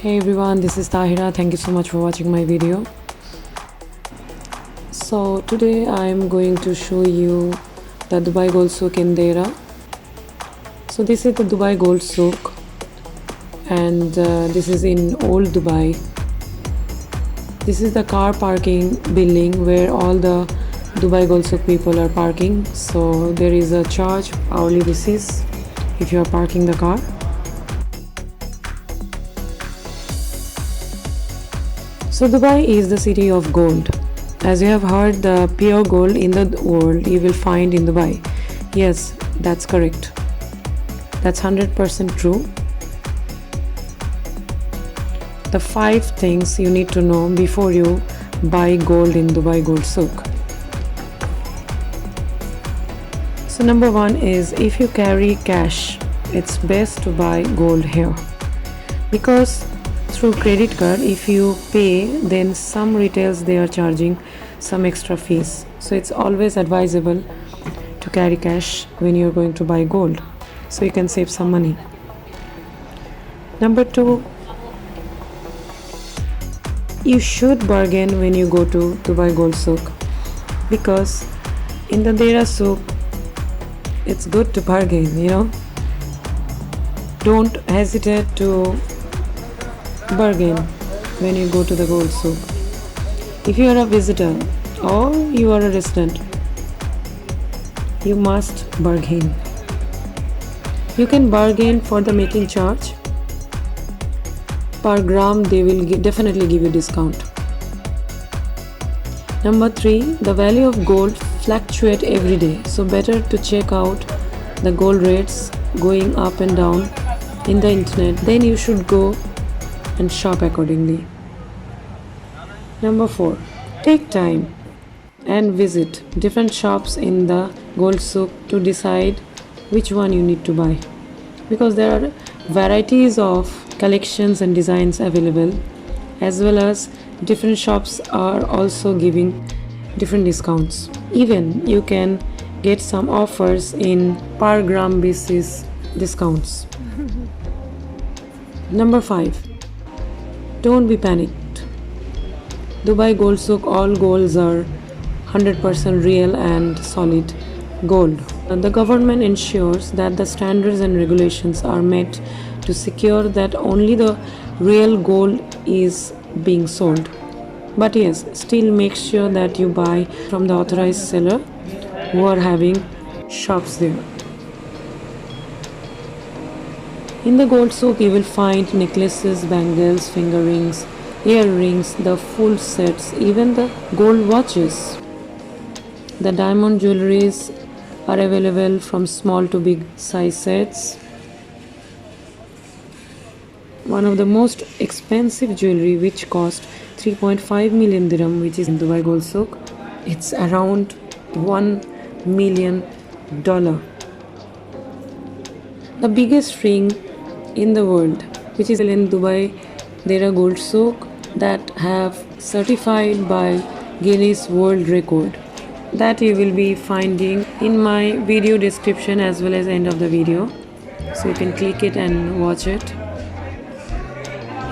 Hey everyone, this is Tahira. Thank you so much for watching my video. So today I am going to show you the Dubai Gold Souk in Deira. So this is the Dubai Gold Souk and this is in Old Dubai. This is the car parking building where all the Dubai Gold Souk people are parking. So there is a charge hourly basis if you are parking the car. So Dubai is the city of gold. As you have heard, the pure gold in the world you will find in Dubai. Yes, that's correct. That's 100% true. The 5 things you need to know before you buy gold in Dubai Gold Souk. So number 1 is if you carry cash, it's best to buy gold here. Because through credit card, if you pay, then some retails they are charging some extra fees. So it's always advisable to carry cash when you're going to buy gold, so you can save some money. Number 2, you should bargain when you go to Dubai Gold Souk, because in the Deira Souk it's good to bargain. Don't hesitate to bargain when you go to the Gold Souk. If you are a visitor or you are a resident, you must bargain. You can bargain for the making charge. Per gram they will definitely give you discount. Number 3, the value of gold fluctuate every day, so better to check out the gold rates going up and down in the internet. Then you should go and shop accordingly. Number 4, take time and visit different shops in the Gold Souk to decide which one you need to buy, because there are varieties of collections and designs available, as well as different shops are also giving different discounts. Even you can get some offers in per gram basis discounts. Number 5, don't be panicked. Dubai Gold Souk, all golds are 100% real and solid gold. The government ensures that the standards and regulations are met to secure that only the real gold is being sold. But yes, still make sure that you buy from the authorized seller who are having shops there. In the Gold Souk you will find necklaces, bangles, finger rings, earrings, the full sets, even the gold watches. The diamond jewelries are available from small to big size sets. One of the most expensive jewelry which cost 3.5 million dirham, which is in Dubai Gold Souk, it's around $1 million. The biggest ring in the world, which is in Dubai Deira Gold Souk, that have certified by Guinness World Record, that you will be finding in my video description as well as end of the video, so you can click it and watch it.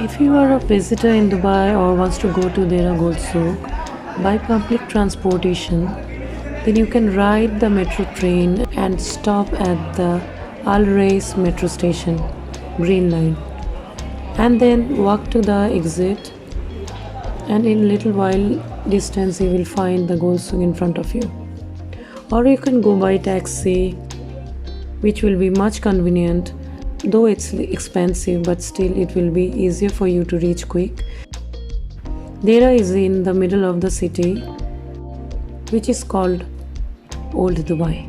If you are a visitor in Dubai or wants to go to Deira Gold Souk by public transportation, then you can ride the metro train and stop at the Al Rais metro station, Green Line, and then walk to the exit, and in little while distance you will find the Gold Souk in front of you. Or you can go by taxi, which will be much convenient, though it's expensive, but still it will be easier for you to reach quick. Deira is in the middle of the city, which is called Old Dubai.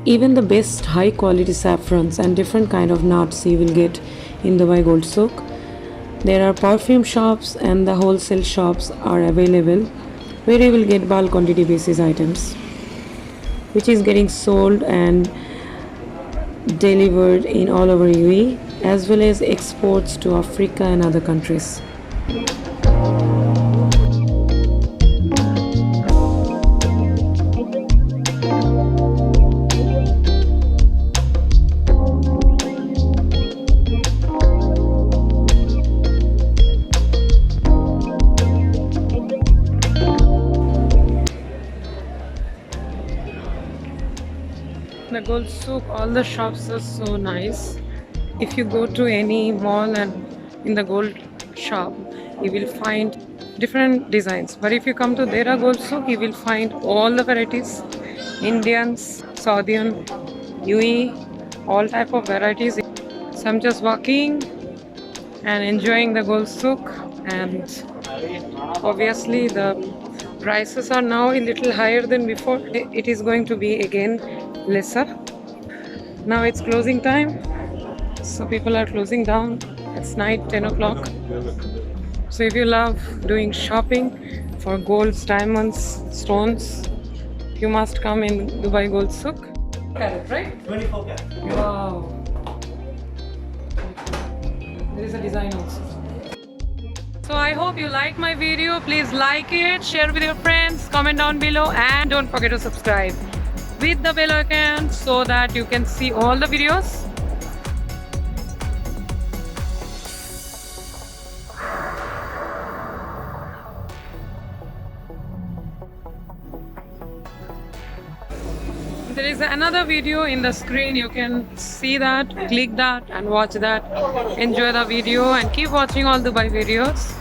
Even the best high quality saffrons and different kind of nuts you will get in Dubai Gold Souk. There are perfume shops and the wholesale shops are available, where you will get bulk quantity basis items, which is getting sold and delivered in all over UAE, as well as exports to Africa and other countries. Gold Souk, all the shops are so nice. If you go to any mall and in the gold shop, you will find different designs. But if you come to Dera Gold Souk, you will find all the varieties, Indians, Saudian, UAE, all type of varieties. So I'm just walking and enjoying the Gold Souk, and obviously the prices are now a little higher than before. It is going to be again lesser. Now it's closing time, so people are closing down. It's night, 10 o'clock. So if you love doing shopping for golds, diamonds, stones, you must come in Dubai Gold Souk. Carat, right? 24 karat. Wow. There is a design also. So I hope you like my video. Please like it, share with your friends, comment down below, and don't forget to subscribe with the bell icon so that you can see all the videos. There is another video in the screen. You can see that, click that and watch that. Enjoy the video and keep watching all Dubai videos.